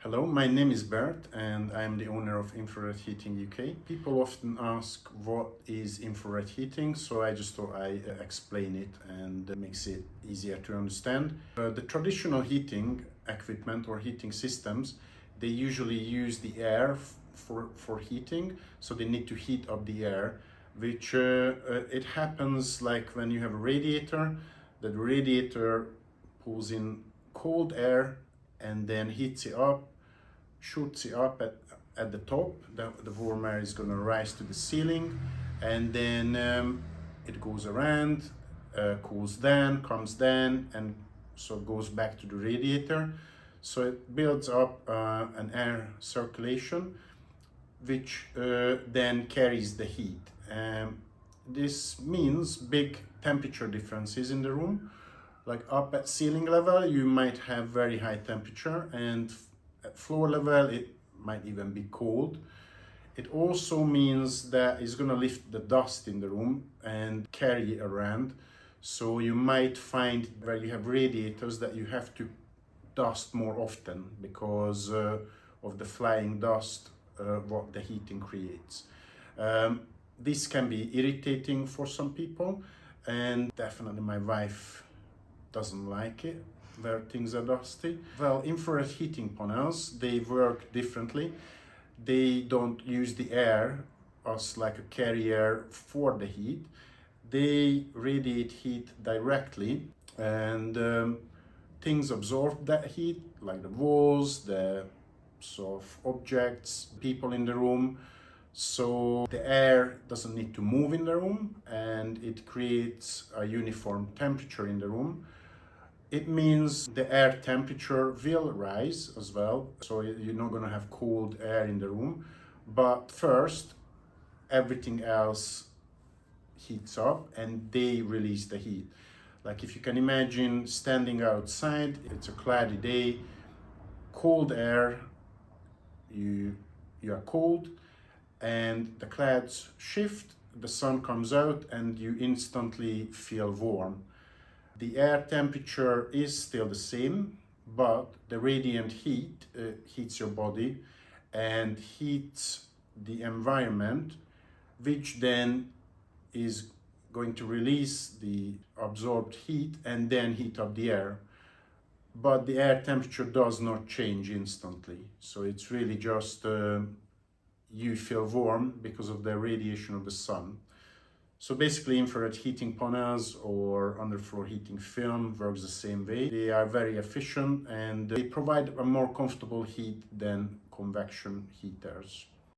Hello, my name is Bert and I'm the owner of Infrared Heating UK. People often ask what is infrared heating, so I just thought I explain it and makes it easier to understand. The traditional heating equipment or heating systems, they usually use the air for heating, so they need to heat up the air, which it happens like when you have a radiator. The radiator pulls in cold air and then heats it up, shoots it up at the top. The warm air is going to rise to the ceiling, and then it goes around, cools down, comes down, and so it goes back to the radiator. So it builds up an air circulation, which then carries the heat. This means big temperature differences in the room. Like up at ceiling level, you might have very high temperature, and at floor level, it might even be cold. It also means that it's going to lift the dust in the room and carry it around. So you might find where you have radiators that you have to dust more often because of the flying dust what the heating creates. This can be irritating for some people, and definitely my wife doesn't like it where things are dusty. Well, infrared heating panels, they work differently. They don't use the air as like a carrier for the heat. They radiate heat directly, and things absorb that heat, like the walls, the sort of objects, people in the room. So the air doesn't need to move in the room, and it creates a uniform temperature in the room. It means the air temperature will rise as well, so you're not going to have cold air in the room. But first, everything else heats up and they release the heat. Like if you can imagine standing outside, it's a cloudy day, cold air, you are cold, and the clouds shift, the sun comes out, and you instantly feel warm. The air temperature is still the same, but the radiant heat heats your body and heats the environment, which then is going to release the absorbed heat and then heat up the air. But the air temperature does not change instantly. So it's really just you feel warm because of the radiation of the sun. So basically infrared heating panels or underfloor heating film works the same way. They are very efficient and they provide a more comfortable heat than convection heaters.